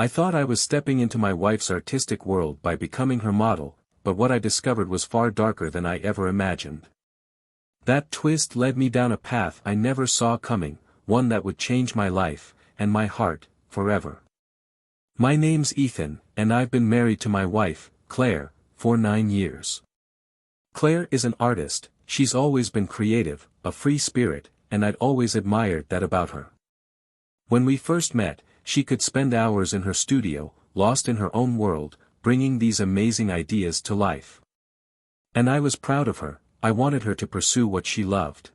I thought I was stepping into my wife's artistic world by becoming her model, but what I discovered was far darker than I ever imagined. That twist led me down a path I never saw coming, one that would change my life, and my heart, forever. My name's Ethan, and I've been married to my wife, Claire, for 9 years. Claire is an artist, she's always been creative, a free spirit, and I'd always admired that about her. When we first met, she could spend hours in her studio, lost in her own world, bringing these amazing ideas to life. And I was proud of her, I wanted her to pursue what she loved.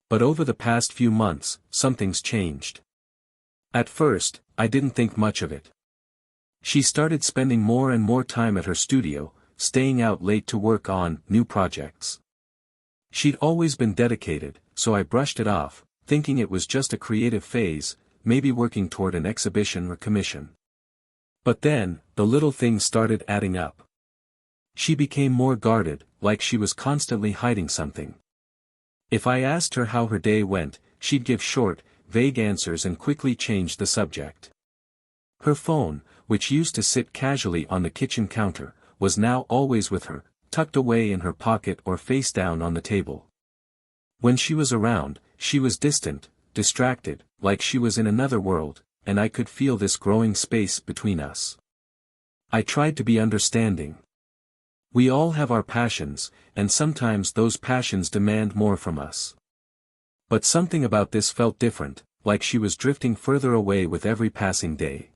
But over the past few months, something's changed. At first, I didn't think much of it. She started spending more and more time at her studio, staying out late to work on new projects. She'd always been dedicated, so I brushed it off, thinking it was just a creative phase, maybe working toward an exhibition or commission. But then, the little things started adding up. She became more guarded, like she was constantly hiding something. If I asked her how her day went, she'd give short, vague answers and quickly change the subject. Her phone, which used to sit casually on the kitchen counter, was now always with her, tucked away in her pocket or face down on the table. When she was around, she was distant, distracted, like she was in another world, and I could feel this growing space between us. I tried to be understanding. We all have our passions, and sometimes those passions demand more from us. But something about this felt different, like she was drifting further away with every passing day.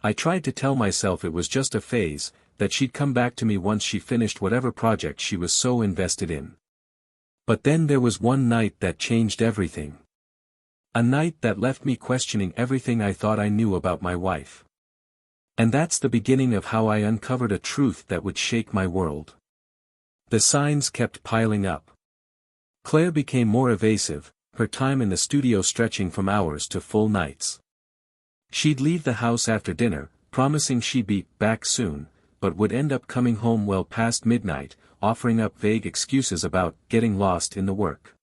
I tried to tell myself it was just a phase, that she'd come back to me once she finished whatever project she was so invested in. But then there was one night that changed everything. A night that left me questioning everything I thought I knew about my wife. And that's the beginning of how I uncovered a truth that would shake my world. The signs kept piling up. Claire became more evasive, her time in the studio stretching from hours to full nights. She'd leave the house after dinner, promising she'd be back soon, but would end up coming home well past midnight, offering up vague excuses about getting lost in the work.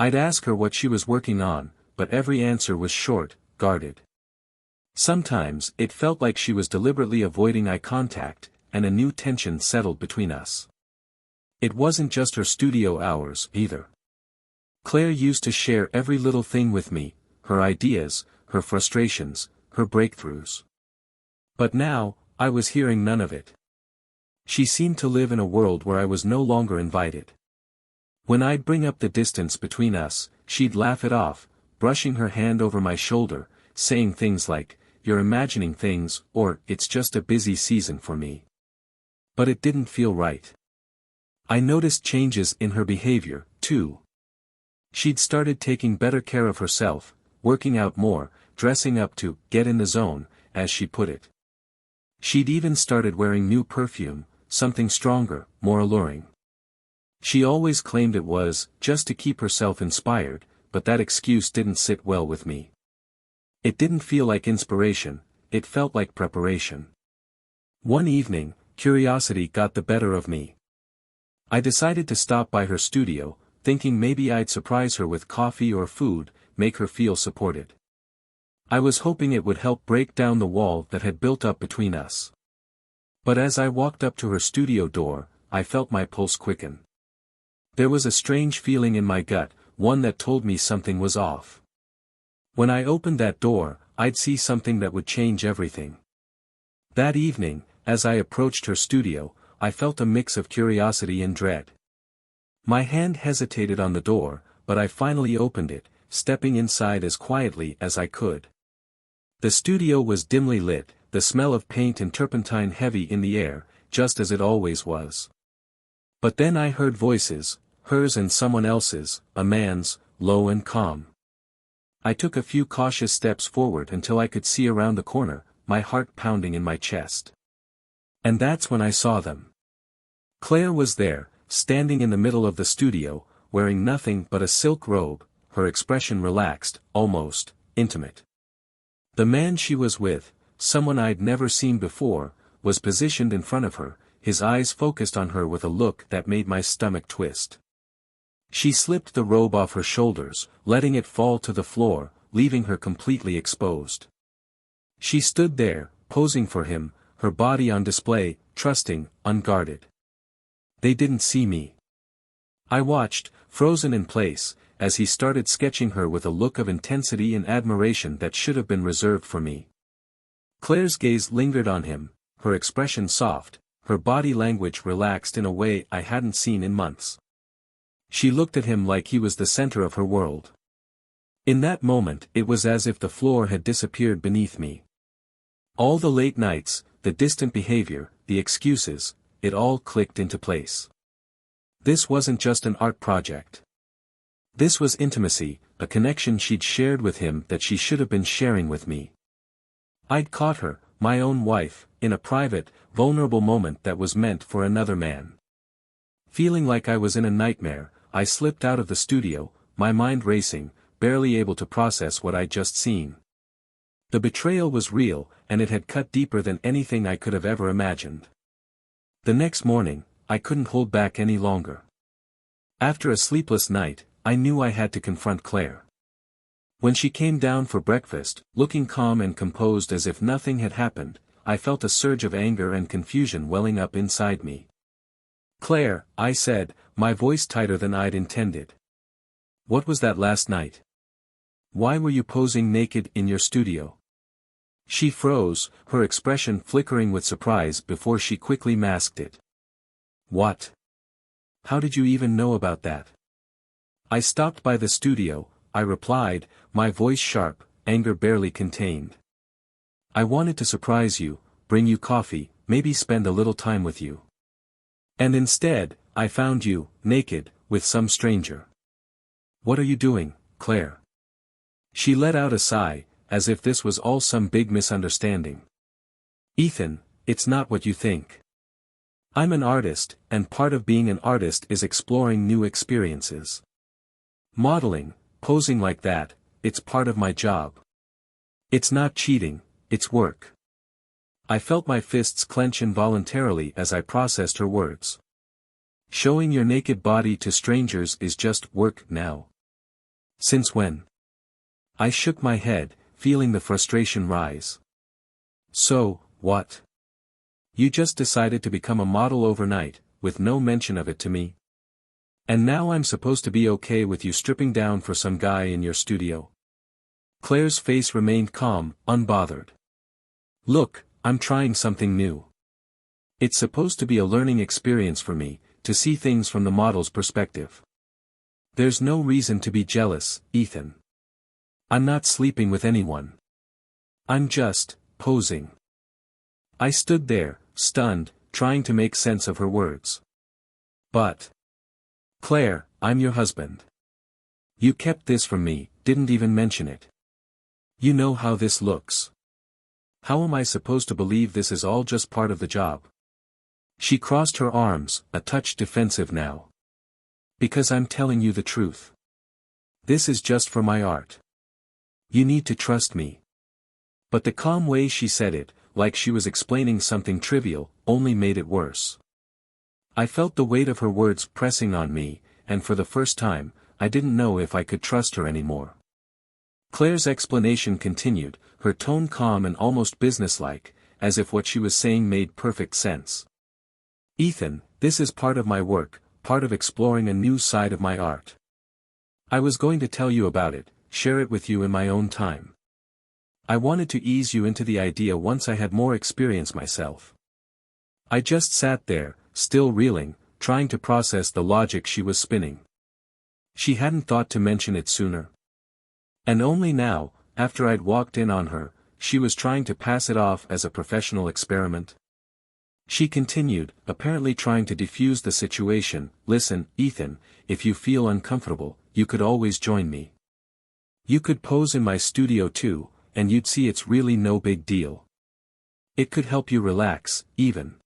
I'd ask her what she was working on, but every answer was short, guarded. Sometimes it felt like she was deliberately avoiding eye contact, and a new tension settled between us. It wasn't just her studio hours, either. Claire used to share every little thing with me, her ideas, her frustrations, her breakthroughs. But now, I was hearing none of it. She seemed to live in a world where I was no longer invited. When I'd bring up the distance between us, she'd laugh it off, brushing her hand over my shoulder, saying things like, "You're imagining things," or "It's just a busy season for me." But it didn't feel right. I noticed changes in her behavior, too. She'd started taking better care of herself, working out more, dressing up to get in the zone, as she put it. She'd even started wearing new perfume, something stronger, more alluring. She always claimed it was just to keep herself inspired, but that excuse didn't sit well with me. It didn't feel like inspiration, it felt like preparation. One evening, curiosity got the better of me. I decided to stop by her studio, thinking maybe I'd surprise her with coffee or food, make her feel supported. I was hoping it would help break down the wall that had built up between us. But as I walked up to her studio door, I felt my pulse quicken. There was a strange feeling in my gut, one that told me something was off. When I opened that door, I'd see something that would change everything. That evening, as I approached her studio, I felt a mix of curiosity and dread. My hand hesitated on the door, but I finally opened it, stepping inside as quietly as I could. The studio was dimly lit, the smell of paint and turpentine heavy in the air, just as it always was. But then I heard voices, hers and someone else's, a man's, low and calm. I took a few cautious steps forward until I could see around the corner, my heart pounding in my chest. And that's when I saw them. Claire was there, standing in the middle of the studio, wearing nothing but a silk robe, her expression relaxed, almost intimate. The man she was with, someone I'd never seen before, was positioned in front of her, his eyes focused on her with a look that made my stomach twist. She slipped the robe off her shoulders, letting it fall to the floor, leaving her completely exposed. She stood there, posing for him, her body on display, trusting, unguarded. They didn't see me. I watched, frozen in place, as he started sketching her with a look of intensity and admiration that should have been reserved for me. Claire's gaze lingered on him, her expression soft, her body language relaxed in a way I hadn't seen in months. She looked at him like he was the center of her world. In that moment it was as if the floor had disappeared beneath me. All the late nights, the distant behavior, the excuses, it all clicked into place. This wasn't just an art project. This was intimacy, a connection she'd shared with him that she should have been sharing with me. I'd caught her, my own wife, in a private, vulnerable moment that was meant for another man. Feeling like I was in a nightmare, I slipped out of the studio, my mind racing, barely able to process what I'd just seen. The betrayal was real, and it had cut deeper than anything I could have ever imagined. The next morning, I couldn't hold back any longer. After a sleepless night, I knew I had to confront Claire. When she came down for breakfast, looking calm and composed as if nothing had happened, I felt a surge of anger and confusion welling up inside me. "Claire," I said, my voice tighter than I'd intended. "What was that last night? Why were you posing naked in your studio?" She froze, her expression flickering with surprise before she quickly masked it. "What? How did you even know about that?" "I stopped by the studio," I replied, my voice sharp, anger barely contained. "I wanted to surprise you, bring you coffee, maybe spend a little time with you. And instead, I found you, naked, with some stranger." "What are you doing, Claire?" She let out a sigh, as if this was all some big misunderstanding. "Ethan, it's not what you think. I'm an artist, and part of being an artist is exploring new experiences. Modeling, posing like that, it's part of my job. It's not cheating, it's work." I felt my fists clench involuntarily as I processed her words. "Showing your naked body to strangers is just work now. Since when?" I shook my head, feeling the frustration rise. "So, what? You just decided to become a model overnight, with no mention of it to me? And now I'm supposed to be okay with you stripping down for some guy in your studio?" Claire's face remained calm, unbothered. "Look, I'm trying something new. It's supposed to be a learning experience for me, to see things from the model's perspective. There's no reason to be jealous, Ethan. I'm not sleeping with anyone. I'm just posing." I stood there, stunned, trying to make sense of her words. "But, Claire, I'm your husband. You kept this from me, didn't even mention it. You know how this looks. How am I supposed to believe this is all just part of the job?" She crossed her arms, a touch defensive now. "Because I'm telling you the truth. This is just for my art. You need to trust me." But the calm way she said it, like she was explaining something trivial, only made it worse. I felt the weight of her words pressing on me, and for the first time, I didn't know if I could trust her anymore. Claire's explanation continued, her tone calm and almost businesslike, as if what she was saying made perfect sense. "Ethan, this is part of my work, part of exploring a new side of my art. I was going to tell you about it, share it with you in my own time. I wanted to ease you into the idea once I had more experience myself." I just sat there, still reeling, trying to process the logic she was spinning. She hadn't thought to mention it sooner. And only now, after I'd walked in on her, she was trying to pass it off as a professional experiment. She continued, apparently trying to defuse the situation. "Listen, Ethan, if you feel uncomfortable, you could always join me. You could pose in my studio too, and you'd see it's really no big deal. It could help you relax, even.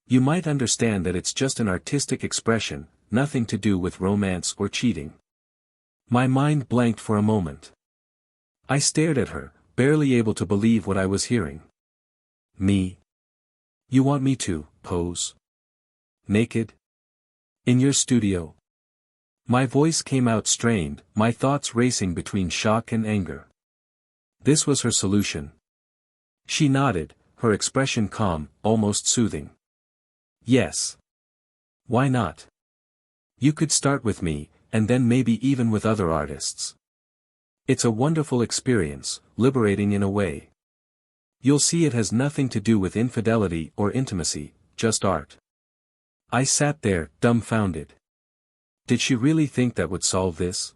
You might understand that it's just an artistic expression, nothing to do with romance or cheating." My mind blanked for a moment. I stared at her, barely able to believe what I was hearing. "Me? You want me to pose? Naked? In your studio?" My voice came out strained, my thoughts racing between shock and anger. This was her solution. She nodded, her expression calm, almost soothing. Yes. Why not? You could start with me, and then maybe even with other artists. It's a wonderful experience, liberating in a way. You'll see it has nothing to do with infidelity or intimacy, just art. I sat there, dumbfounded. Did she really think that would solve this?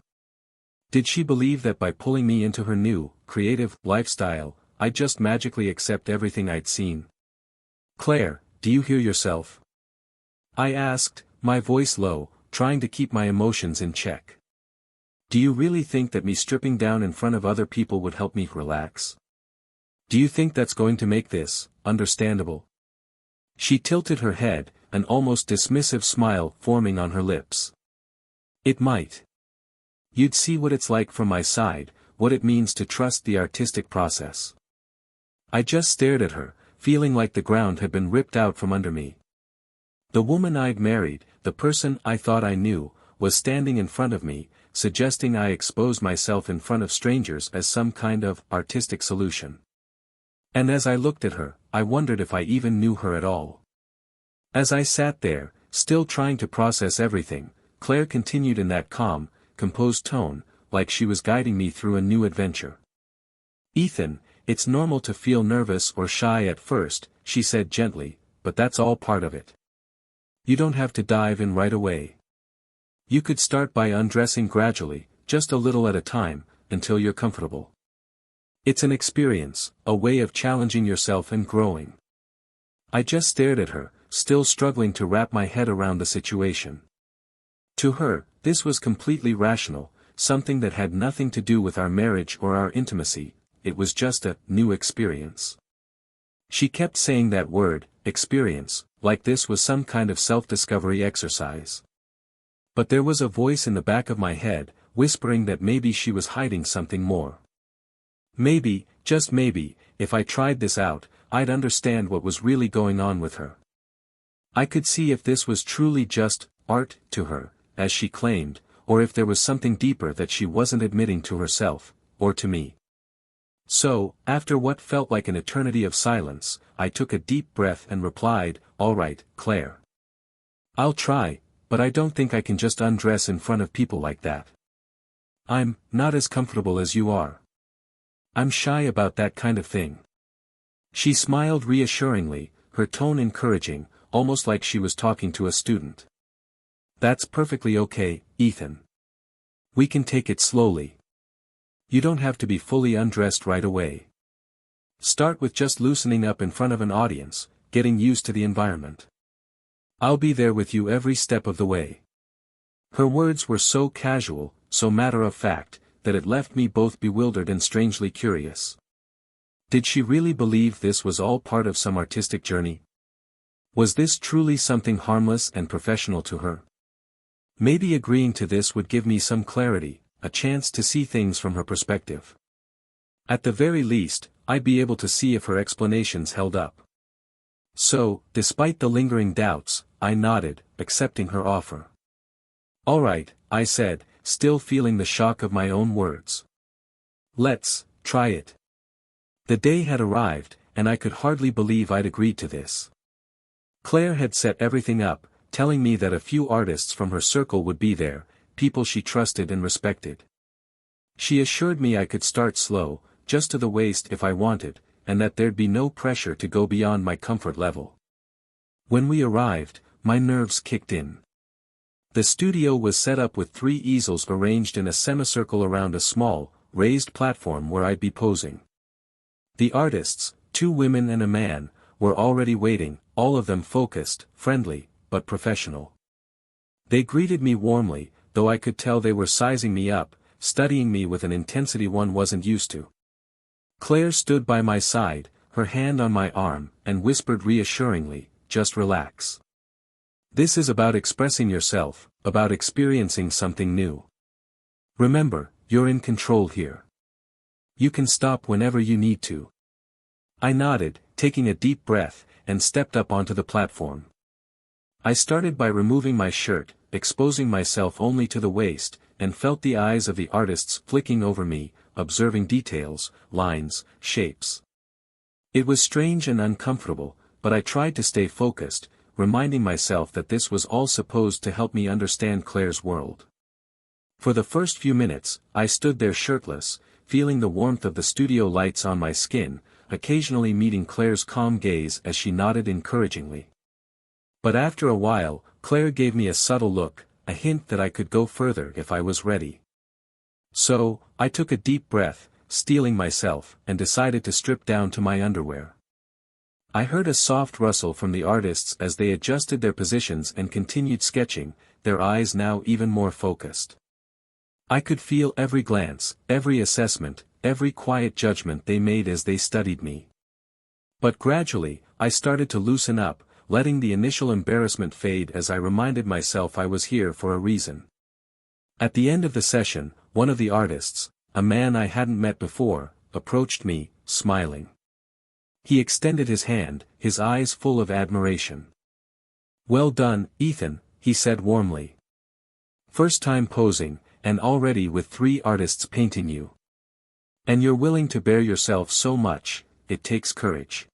Did she believe that by pulling me into her new, creative, lifestyle, I'd just magically accept everything I'd seen? Claire, do you hear yourself? I asked, my voice low, trying to keep my emotions in check. Do you really think that me stripping down in front of other people would help me relax? Do you think that's going to make this understandable? She tilted her head, an almost dismissive smile forming on her lips. It might. You'd see what it's like from my side, what it means to trust the artistic process. I just stared at her, feeling like the ground had been ripped out from under me. The woman I'd married, the person I thought I knew, was standing in front of me, suggesting I expose myself in front of strangers as some kind of artistic solution. And as I looked at her, I wondered if I even knew her at all. As I sat there, still trying to process everything, Claire continued in that calm, composed tone, like she was guiding me through a new adventure. Ethan, it's normal to feel nervous or shy at first, she said gently, but that's all part of it. You don't have to dive in right away. You could start by undressing gradually, just a little at a time, until you're comfortable. It's an experience, a way of challenging yourself and growing. I just stared at her, still struggling to wrap my head around the situation. To her, this was completely rational, something that had nothing to do with our marriage or our intimacy, it was just a new experience. She kept saying that word, experience, like this was some kind of self-discovery exercise. But there was a voice in the back of my head, whispering that maybe she was hiding something more. Maybe, just maybe, if I tried this out, I'd understand what was really going on with her. I could see if this was truly just art to her, as she claimed, or if there was something deeper that she wasn't admitting to herself, or to me. So, after what felt like an eternity of silence, I took a deep breath and replied, "All right, Claire. I'll try, but I don't think I can just undress in front of people like that. I'm not as comfortable as you are. I'm shy about that kind of thing." She smiled reassuringly, her tone encouraging, almost like she was talking to a student. "That's perfectly okay, Ethan. We can take it slowly. You don't have to be fully undressed right away. Start with just loosening up in front of an audience, getting used to the environment. I'll be there with you every step of the way." Her words were so casual, so matter-of-fact, that it left me both bewildered and strangely curious. Did she really believe this was all part of some artistic journey? Was this truly something harmless and professional to her? Maybe agreeing to this would give me some clarity, a chance to see things from her perspective. At the very least, I'd be able to see if her explanations held up. So, despite the lingering doubts, I nodded, accepting her offer. "All right," I said, still feeling the shock of my own words. "Let's try it." The day had arrived, and I could hardly believe I'd agreed to this. Claire had set everything up, telling me that a few artists from her circle would be there, people she trusted and respected. She assured me I could start slow, just to the waist if I wanted, and that there'd be no pressure to go beyond my comfort level. When we arrived, my nerves kicked in. The studio was set up with 3 easels arranged in a semicircle around a small, raised platform where I'd be posing. The artists, 2 women and a man, were already waiting, all of them focused, friendly, but professional. They greeted me warmly, though I could tell they were sizing me up, studying me with an intensity one wasn't used to. Claire stood by my side, her hand on my arm, and whispered reassuringly, "Just relax. This is about expressing yourself, about experiencing something new. Remember, you're in control here. You can stop whenever you need to." I nodded, taking a deep breath, and stepped up onto the platform. I started by removing my shirt, exposing myself only to the waist, and felt the eyes of the artists flicking over me, observing details, lines, shapes. It was strange and uncomfortable, but I tried to stay focused, reminding myself that this was all supposed to help me understand Claire's world. For the first few minutes, I stood there shirtless, feeling the warmth of the studio lights on my skin, occasionally meeting Claire's calm gaze as she nodded encouragingly. But after a while, Claire gave me a subtle look, a hint that I could go further if I was ready. So, I took a deep breath, steeling myself, and decided to strip down to my underwear. I heard a soft rustle from the artists as they adjusted their positions and continued sketching, their eyes now even more focused. I could feel every glance, every assessment, every quiet judgment they made as they studied me. But gradually, I started to loosen up, letting the initial embarrassment fade as I reminded myself I was here for a reason. At the end of the session, one of the artists, a man I hadn't met before, approached me, smiling. He extended his hand, his eyes full of admiration. "Well done, Ethan," he said warmly. "First time posing, and already with 3 artists painting you. And you're willing to bear yourself so much, it takes courage."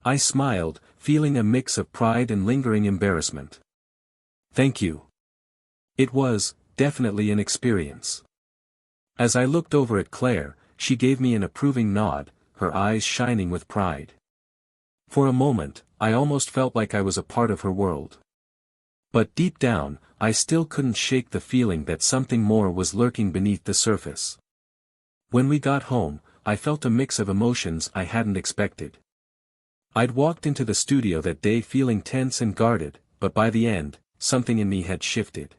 I smiled, feeling a mix of pride and lingering embarrassment. "Thank you. It was, definitely an experience." As I looked over at Claire, she gave me an approving nod, her eyes shining with pride. For a moment, I almost felt like I was a part of her world. But deep down, I still couldn't shake the feeling that something more was lurking beneath the surface. When we got home, I felt a mix of emotions I hadn't expected. I'd walked into the studio that day feeling tense and guarded, but by the end, something in me had shifted.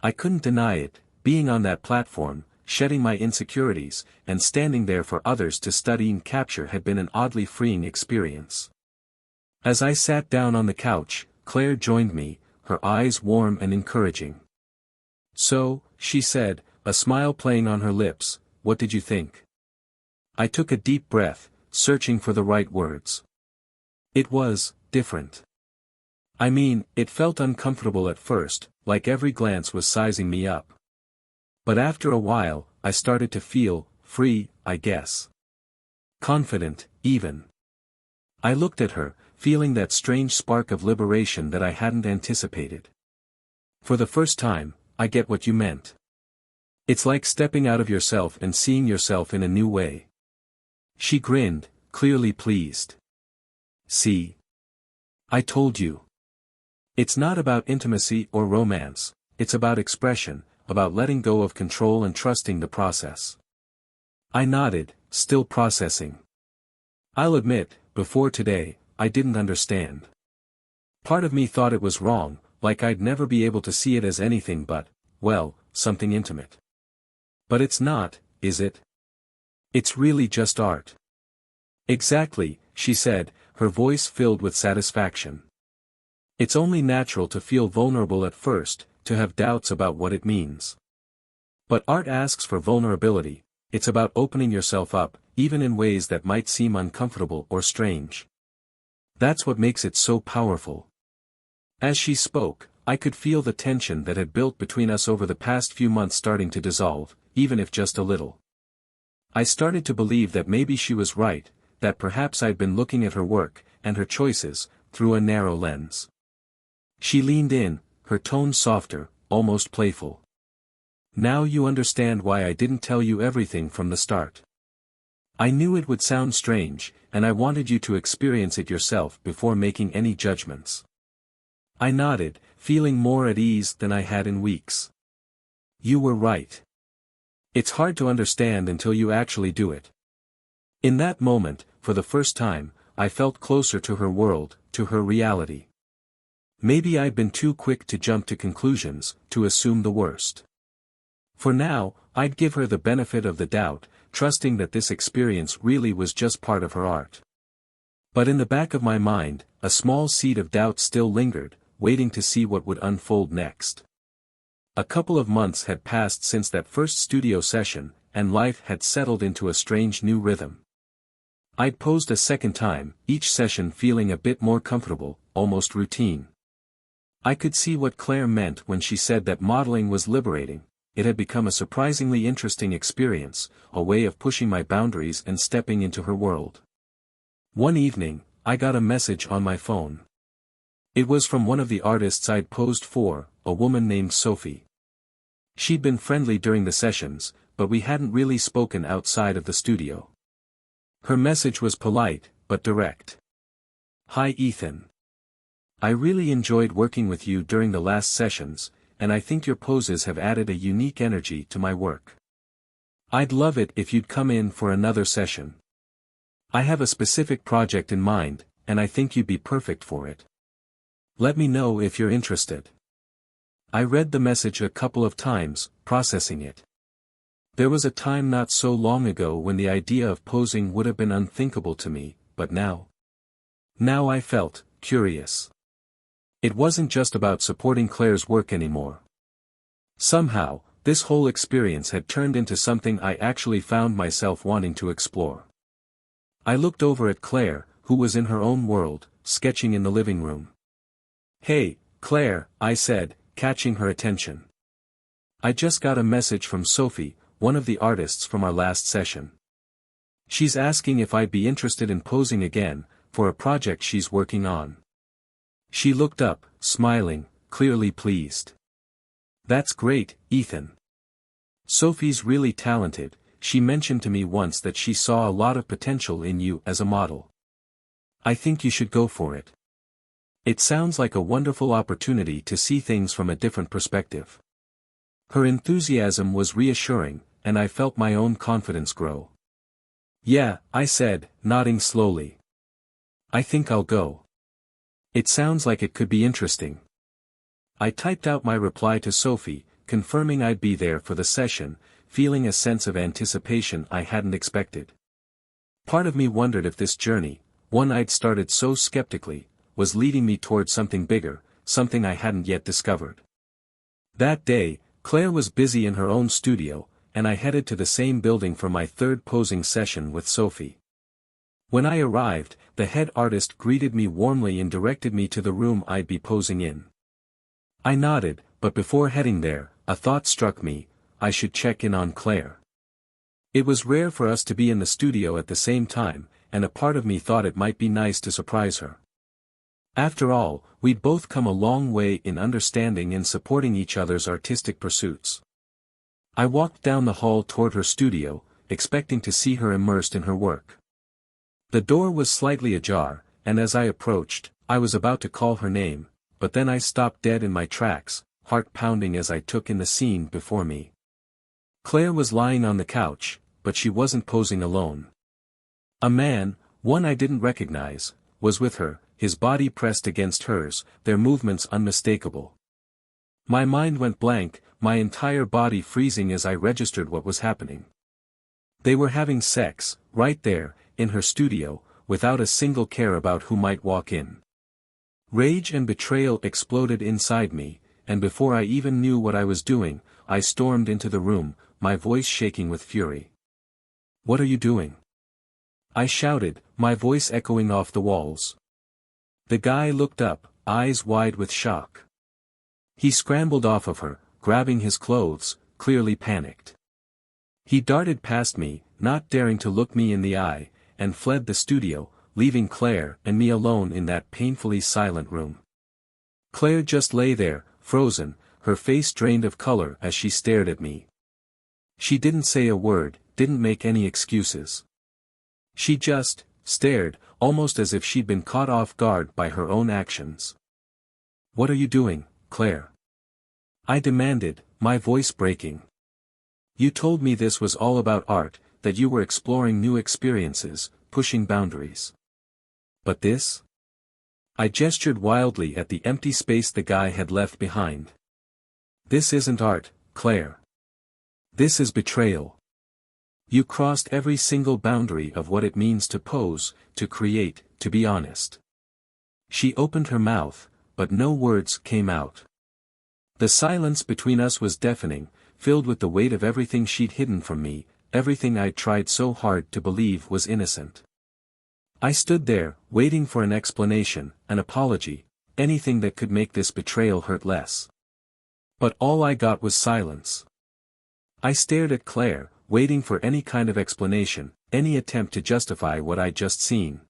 I couldn't deny it, being on that platform, shedding my insecurities, and standing there for others to study and capture had been an oddly freeing experience. As I sat down on the couch, Claire joined me, her eyes warm and encouraging. "So," she said, a smile playing on her lips, "what did you think?" I took a deep breath, searching for the right words. It was different. I mean, it felt uncomfortable at first, like every glance was sizing me up. But after a while, I started to feel free, I guess. Confident, even. I looked at her, feeling that strange spark of liberation that I hadn't anticipated. "For the first time, I get what you meant. It's like stepping out of yourself and seeing yourself in a new way." She grinned, clearly pleased. "See? I told you. It's not about intimacy or romance, it's about expression, about letting go of control and trusting the process." I nodded, still processing. I'll admit, before today, I didn't understand. Part of me thought it was wrong, like I'd never be able to see it as anything but, well, something intimate. But it's not, is it? It's really just art. "Exactly," she said, her voice filled with satisfaction. "It's only natural to feel vulnerable at first, to have doubts about what it means. But art asks for vulnerability, it's about opening yourself up, even in ways that might seem uncomfortable or strange. That's what makes it so powerful." As she spoke, I could feel the tension that had built between us over the past few months starting to dissolve, even if just a little. I started to believe that maybe she was right, that perhaps I'd been looking at her work, and her choices, through a narrow lens. She leaned in, her tone softer, almost playful. "Now you understand why I didn't tell you everything from the start. I knew it would sound strange, and I wanted you to experience it yourself before making any judgments." I nodded, feeling more at ease than I had in weeks. "You were right. It's hard to understand until you actually do it." In that moment, for the first time, I felt closer to her world, to her reality. Maybe I'd been too quick to jump to conclusions, to assume the worst. For now, I'd give her the benefit of the doubt, trusting that this experience really was just part of her art. But in the back of my mind, a small seed of doubt still lingered, waiting to see what would unfold next. A couple of months had passed since that first studio session, and life had settled into a strange new rhythm. I'd posed a second time, each session feeling a bit more comfortable, almost routine. I could see what Claire meant when she said that modeling was liberating. It had become a surprisingly interesting experience, a way of pushing my boundaries and stepping into her world. One evening, I got a message on my phone. It was from one of the artists I'd posed for, a woman named Sophie. She'd been friendly during the sessions, but we hadn't really spoken outside of the studio. Her message was polite, but direct. "Hi Ethan. I really enjoyed working with you during the last sessions, and I think your poses have added a unique energy to my work. I'd love it if you'd come in for another session. I have a specific project in mind, and I think you'd be perfect for it. Let me know if you're interested." I read the message a couple of times, processing it. There was a time not so long ago when the idea of posing would have been unthinkable to me, but now I felt curious. It wasn't just about supporting Claire's work anymore. Somehow, this whole experience had turned into something I actually found myself wanting to explore. I looked over at Claire, who was in her own world, sketching in the living room. "Hey, Claire," I said, catching her attention. "I just got a message from Sophie, one of the artists from our last session. She's asking if I'd be interested in posing again, for a project she's working on." She looked up, smiling, clearly pleased. "That's great, Ethan. Sophie's really talented. She mentioned to me once that she saw a lot of potential in you as a model. I think you should go for it. It sounds like a wonderful opportunity to see things from a different perspective." Her enthusiasm was reassuring, and I felt my own confidence grow. "Yeah," I said, nodding slowly. "I think I'll go. It sounds like it could be interesting." I typed out my reply to Sophie, confirming I'd be there for the session, feeling a sense of anticipation I hadn't expected. Part of me wondered if this journey, one I'd started so skeptically, was leading me toward something bigger, something I hadn't yet discovered. That day, Claire was busy in her own studio, and I headed to the same building for my third posing session with Sophie. When I arrived, the head artist greeted me warmly and directed me to the room I'd be posing in. I nodded, but before heading there, a thought struck me: I should check in on Claire. It was rare for us to be in the studio at the same time, and a part of me thought it might be nice to surprise her. After all, we'd both come a long way in understanding and supporting each other's artistic pursuits. I walked down the hall toward her studio, expecting to see her immersed in her work. The door was slightly ajar, and as I approached, I was about to call her name, but then I stopped dead in my tracks, heart pounding as I took in the scene before me. Claire was lying on the couch, but she wasn't posing alone. A man, one I didn't recognize, was with her, his body pressed against hers, their movements unmistakable. My mind went blank, my entire body freezing as I registered what was happening. They were having sex, right there, in her studio, without a single care about who might walk in. Rage and betrayal exploded inside me, and before I even knew what I was doing, I stormed into the room, my voice shaking with fury. "What are you doing?" I shouted, my voice echoing off the walls. The guy looked up, eyes wide with shock. He scrambled off of her, grabbing his clothes, clearly panicked. He darted past me, not daring to look me in the eye, and fled the studio, leaving Claire and me alone in that painfully silent room. Claire just lay there, frozen, her face drained of color as she stared at me. She didn't say a word, didn't make any excuses. She just stared, almost as if she'd been caught off guard by her own actions. "What are you doing, Claire?" I demanded, my voice breaking. "You told me this was all about art, that you were exploring new experiences, pushing boundaries. But this?" I gestured wildly at the empty space the guy had left behind. "This isn't art, Claire. This is betrayal. You crossed every single boundary of what it means to pose, to create, to be honest." She opened her mouth, but no words came out. The silence between us was deafening, filled with the weight of everything she'd hidden from me, everything I'd tried so hard to believe was innocent. I stood there, waiting for an explanation, an apology, anything that could make this betrayal hurt less. But all I got was silence. I stared at Claire, waiting for any kind of explanation, any attempt to justify what I'd just seen.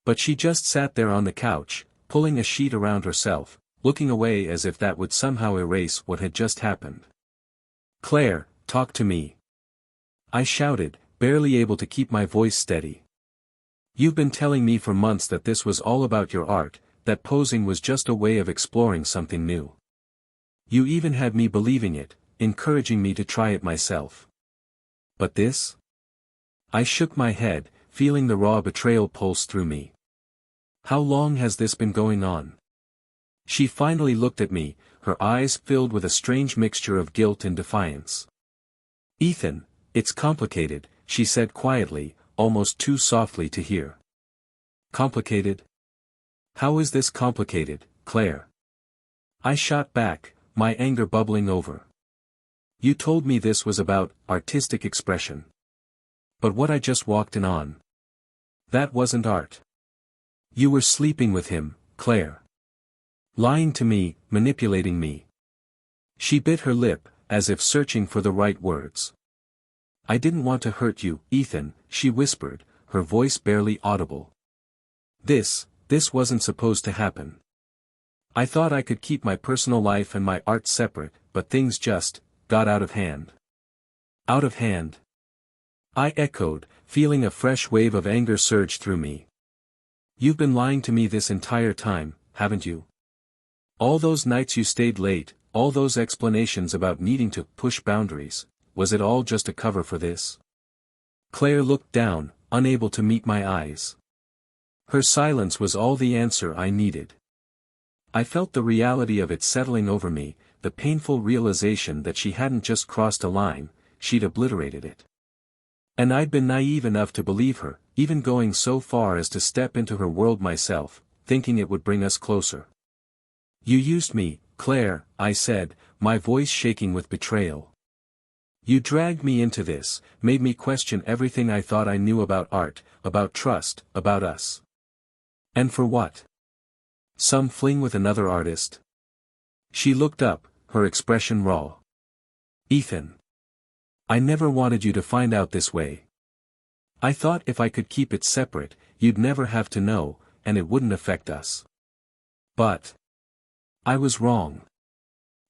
But she just sat there on the couch, pulling a sheet around herself, looking away as if that would somehow erase what had just happened. "Claire, talk to me," I shouted, barely able to keep my voice steady. "You've been telling me for months that this was all about your art, that posing was just a way of exploring something new. You even had me believing it, encouraging me to try it myself. But this?" I shook my head, feeling the raw betrayal pulse through me. "How long has this been going on?" She finally looked at me, her eyes filled with a strange mixture of guilt and defiance. "Ethan, it's complicated," she said quietly, almost too softly to hear. "Complicated? How is this complicated, Claire?" I shot back, my anger bubbling over. "You told me this was about artistic expression. But what I just walked in on, that wasn't art. You were sleeping with him, Claire. Lying to me, manipulating me." She bit her lip, as if searching for the right words. "I didn't want to hurt you, Ethan," she whispered, her voice barely audible. This wasn't supposed to happen. I thought I could keep my personal life and my art separate, but things just got out of hand." "Out of hand?" I echoed, feeling a fresh wave of anger surge through me. "You've been lying to me this entire time, haven't you? All those nights you stayed late, all those explanations about needing to push boundaries, was it all just a cover for this?" Claire looked down, unable to meet my eyes. Her silence was all the answer I needed. I felt the reality of it settling over me, the painful realization that she hadn't just crossed a line, she'd obliterated it. And I'd been naive enough to believe her, even going so far as to step into her world myself, thinking it would bring us closer. "You used me, Claire," I said, my voice shaking with betrayal. "You dragged me into this, made me question everything I thought I knew about art, about trust, about us. And for what? Some fling with another artist?" She looked up, her expression raw. "Ethan, I never wanted you to find out this way. I thought if I could keep it separate, you'd never have to know, and it wouldn't affect us. But I was wrong.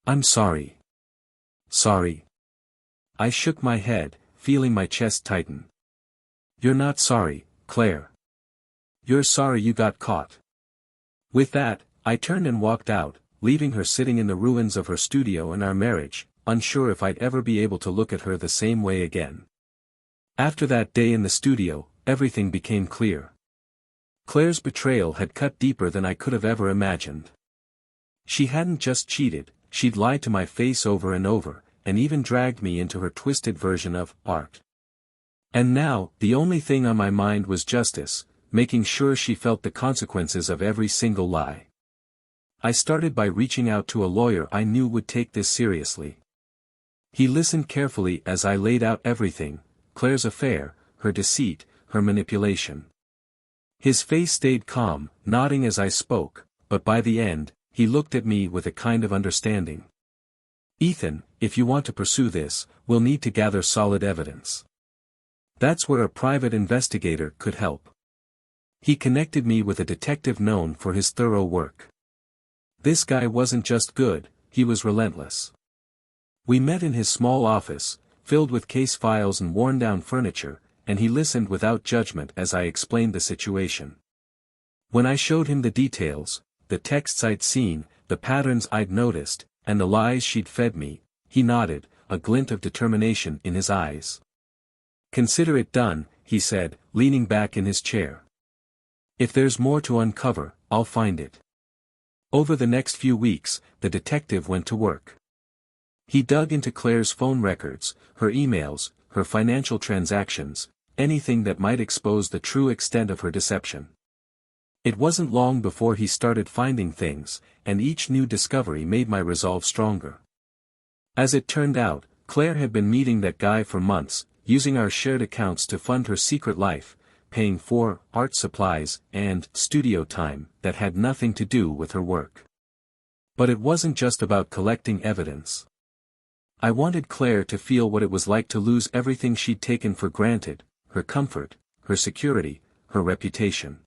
I'm sorry." "Sorry?" I shook my head, feeling my chest tighten. "You're not sorry, Claire. You're sorry you got caught." With that, I turned and walked out, leaving her sitting in the ruins of her studio and our marriage, unsure if I'd ever be able to look at her the same way again. After that day in the studio, everything became clear. Claire's betrayal had cut deeper than I could have ever imagined. She hadn't just cheated, she'd lied to my face over and over, and even dragged me into her twisted version of art. And now, the only thing on my mind was justice, making sure she felt the consequences of every single lie. I started by reaching out to a lawyer I knew would take this seriously. He listened carefully as I laid out everything, Claire's affair, her deceit, her manipulation. His face stayed calm, nodding as I spoke, but by the end, he looked at me with a kind of understanding. "Ethan, if you want to pursue this, we'll need to gather solid evidence. That's where a private investigator could help." He connected me with a detective known for his thorough work. This guy wasn't just good, he was relentless. We met in his small office, filled with case files and worn-down furniture, and he listened without judgment as I explained the situation. When I showed him the details, the texts I'd seen, the patterns I'd noticed, and the lies she'd fed me, he nodded, a glint of determination in his eyes. "Consider it done," he said, leaning back in his chair. "If there's more to uncover, I'll find it." Over the next few weeks, the detective went to work. He dug into Claire's phone records, her emails, her financial transactions, anything that might expose the true extent of her deception. It wasn't long before he started finding things, and each new discovery made my resolve stronger. As it turned out, Claire had been meeting that guy for months, using our shared accounts to fund her secret life, paying for art supplies and studio time that had nothing to do with her work. But it wasn't just about collecting evidence. I wanted Claire to feel what it was like to lose everything she'd taken for granted, her comfort, her security, her reputation.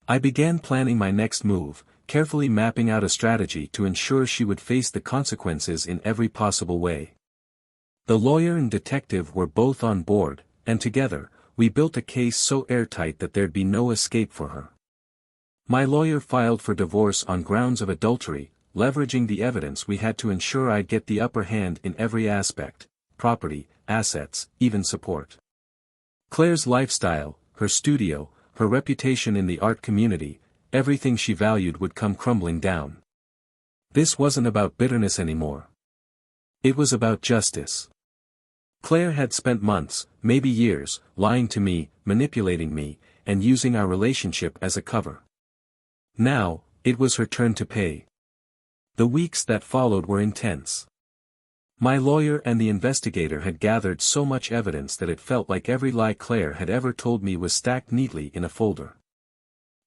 I began planning my next move, carefully mapping out a strategy to ensure she would face the consequences in every possible way. The lawyer and detective were both on board, and together, we built a case so airtight that there'd be no escape for her. My lawyer filed for divorce on grounds of adultery, leveraging the evidence we had to ensure I'd get the upper hand in every aspect: property, assets, even support. Claire's lifestyle, her studio, her reputation in the art community, everything she valued would come crumbling down. This wasn't about bitterness anymore. It was about justice. Claire had spent months, maybe years, lying to me, manipulating me, and using our relationship as a cover. Now, it was her turn to pay. The weeks that followed were intense. My lawyer and the investigator had gathered so much evidence that it felt like every lie Claire had ever told me was stacked neatly in a folder.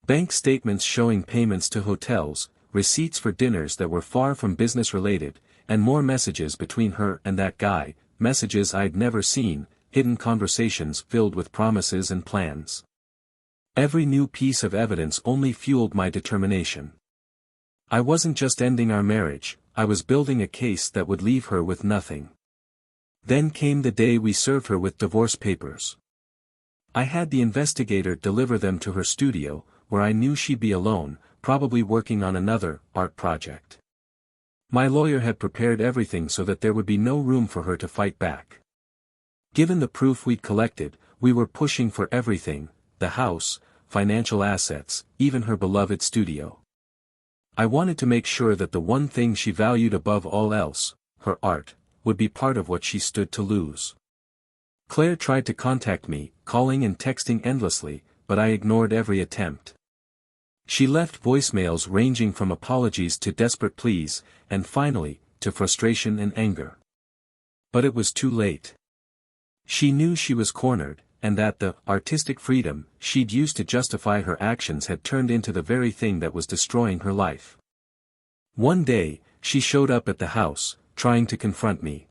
Bank statements showing payments to hotels, receipts for dinners that were far from business-related, and more messages between her and that guy, messages I'd never seen, hidden conversations filled with promises and plans. Every new piece of evidence only fueled my determination. I wasn't just ending our marriage, I was building a case that would leave her with nothing. Then came the day we served her with divorce papers. I had the investigator deliver them to her studio, where I knew she'd be alone, probably working on another art project. My lawyer had prepared everything so that there would be no room for her to fight back. Given the proof we'd collected, we were pushing for everything: the house, financial assets, even her beloved studio. I wanted to make sure that the one thing she valued above all else, her art, would be part of what she stood to lose. Claire tried to contact me, calling and texting endlessly, but I ignored every attempt. She left voicemails ranging from apologies to desperate pleas, and finally, to frustration and anger. But it was too late. She knew she was cornered, and that the artistic freedom she'd used to justify her actions had turned into the very thing that was destroying her life. One day, she showed up at the house, trying to confront me.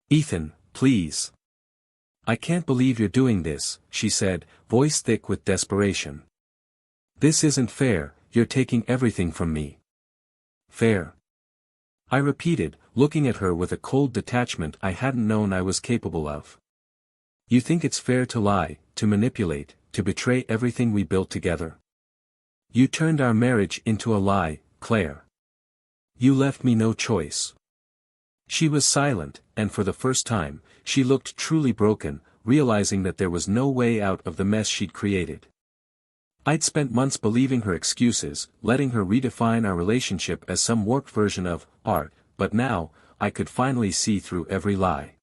"Ethan, please. I can't believe you're doing this," she said, voice thick with desperation. "This isn't fair, you're taking everything from me." "Fair?" I repeated, looking at her with a cold detachment I hadn't known I was capable of. "You think it's fair to lie, to manipulate, to betray everything we built together? You turned our marriage into a lie, Claire. You left me no choice." She was silent, and for the first time, she looked truly broken, realizing that there was no way out of the mess she'd created. I'd spent months believing her excuses, letting her redefine our relationship as some warped version of art, but now, I could finally see through every lie.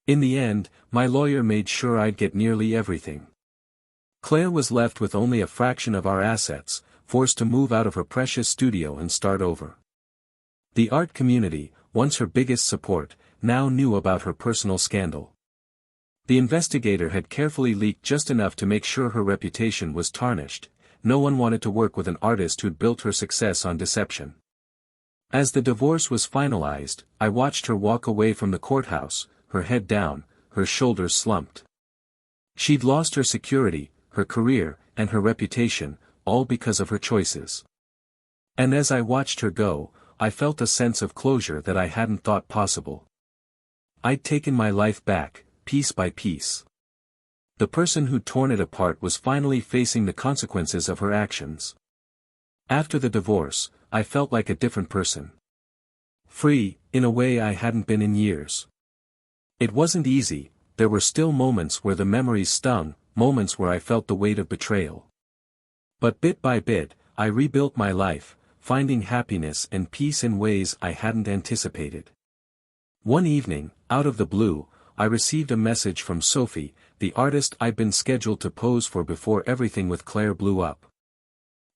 In the end, my lawyer made sure I'd get nearly everything. Claire was left with only a fraction of our assets, forced to move out of her precious studio and start over. The art community, once her biggest support, now knew about her personal scandal. The investigator had carefully leaked just enough to make sure her reputation was tarnished. No one wanted to work with an artist who'd built her success on deception. As the divorce was finalized, I watched her walk away from the courthouse, her head down, her shoulders slumped. She'd lost her security, her career, and her reputation, all because of her choices. And as I watched her go, I felt a sense of closure that I hadn't thought possible. I'd taken my life back, piece by piece. The person who'd torn it apart was finally facing the consequences of her actions. After the divorce, I felt like a different person. Free, in a way I hadn't been in years. It wasn't easy, there were still moments where the memories stung, moments where I felt the weight of betrayal. But bit by bit, I rebuilt my life, finding happiness and peace in ways I hadn't anticipated. One evening, out of the blue, I received a message from Sophie, the artist I'd been scheduled to pose for before everything with Claire blew up.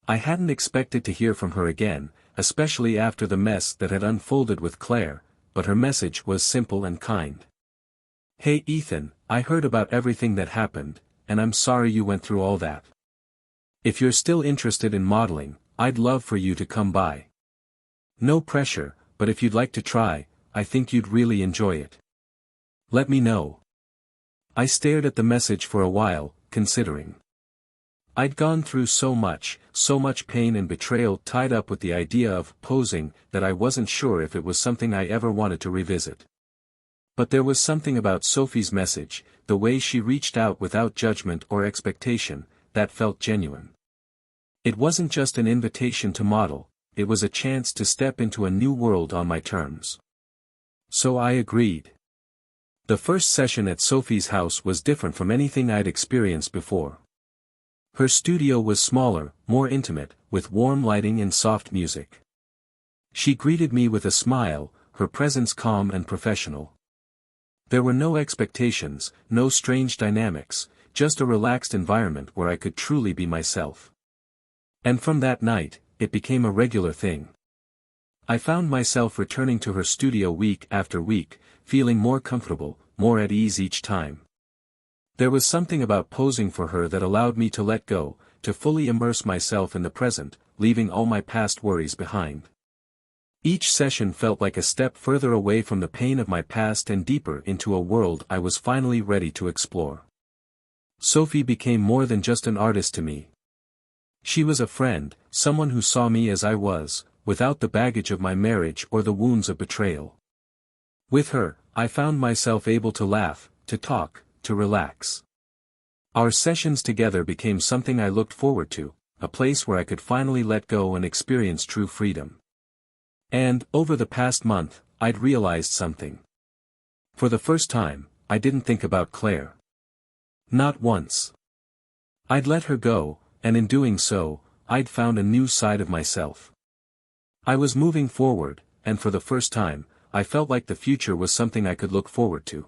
I hadn't expected to hear from her again, especially after the mess that had unfolded with Claire, but her message was simple and kind. "Hey Ethan, I heard about everything that happened, and I'm sorry you went through all that. If you're still interested in modeling, I'd love for you to come by. No pressure, but if you'd like to try, I think you'd really enjoy it. Let me know." I stared at the message for a while, considering. I'd gone through so much pain and betrayal tied up with the idea of posing, that I wasn't sure if it was something I ever wanted to revisit. But there was something about Sophie's message, the way she reached out without judgment or expectation, that felt genuine. It wasn't just an invitation to model, it was a chance to step into a new world on my terms. So I agreed. The first session at Sophie's house was different from anything I'd experienced before. Her studio was smaller, more intimate, with warm lighting and soft music. She greeted me with a smile, her presence calm and professional. There were no expectations, no strange dynamics, just a relaxed environment where I could truly be myself. And from that night, it became a regular thing. I found myself returning to her studio week after week, feeling more comfortable, more at ease each time. There was something about posing for her that allowed me to let go, to fully immerse myself in the present, leaving all my past worries behind. Each session felt like a step further away from the pain of my past and deeper into a world I was finally ready to explore. Sophie became more than just an artist to me. She was a friend, someone who saw me as I was, without the baggage of my marriage or the wounds of betrayal. With her, I found myself able to laugh, to talk, to relax. Our sessions together became something I looked forward to, a place where I could finally let go and experience true freedom. And, over the past month, I'd realized something. For the first time, I didn't think about Claire. Not once. I'd let her go, and in doing so, I'd found a new side of myself. I was moving forward, and for the first time, I felt like the future was something I could look forward to.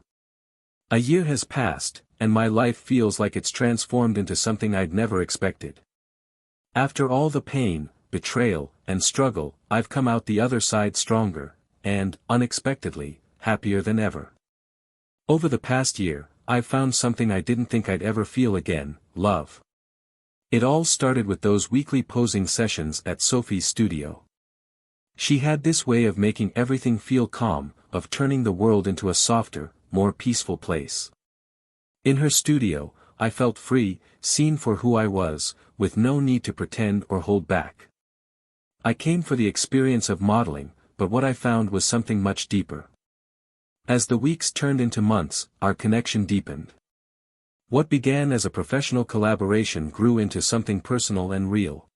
A year has passed, and my life feels like it's transformed into something I'd never expected. After all the pain, betrayal, and struggle, I've come out the other side stronger, and, unexpectedly, happier than ever. Over the past year, I've found something I didn't think I'd ever feel again: love. It all started with those weekly posing sessions at Sophie's studio. She had this way of making everything feel calm, of turning the world into a softer, more peaceful place. In her studio, I felt free, seen for who I was, with no need to pretend or hold back. I came for the experience of modeling, but what I found was something much deeper. As the weeks turned into months, our connection deepened. What began as a professional collaboration grew into something personal and real.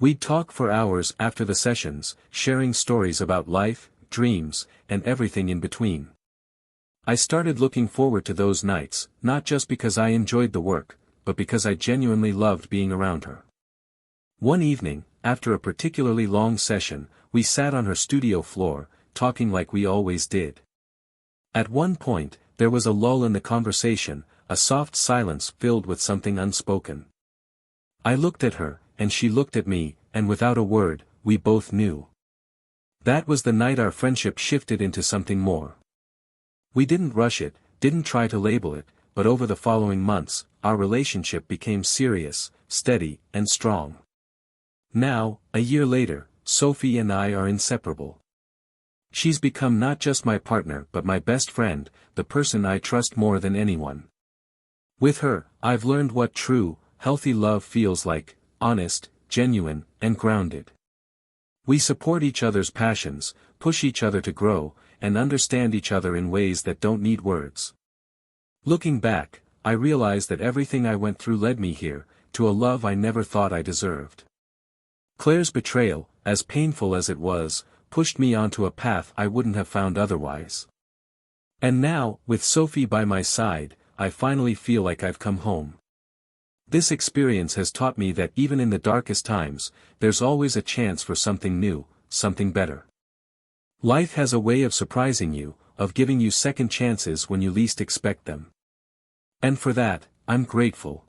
We'd talk for hours after the sessions, sharing stories about life, dreams, and everything in between. I started looking forward to those nights, not just because I enjoyed the work, but because I genuinely loved being around her. One evening, after a particularly long session, we sat on her studio floor, talking like we always did. At one point, there was a lull in the conversation, a soft silence filled with something unspoken. I looked at her, and she looked at me, and without a word, we both knew. That was the night our friendship shifted into something more. We didn't rush it, didn't try to label it, but over the following months, our relationship became serious, steady, and strong. Now, a year later, Sophie and I are inseparable. She's become not just my partner but my best friend, the person I trust more than anyone. With her, I've learned what true, healthy love feels like: honest, genuine, and grounded. We support each other's passions, push each other to grow, and understand each other in ways that don't need words. Looking back, I realize that everything I went through led me here, to a love I never thought I deserved. Claire's betrayal, as painful as it was, pushed me onto a path I wouldn't have found otherwise. And now, with Sophie by my side, I finally feel like I've come home. This experience has taught me that even in the darkest times, there's always a chance for something new, something better. Life has a way of surprising you, of giving you second chances when you least expect them. And for that, I'm grateful.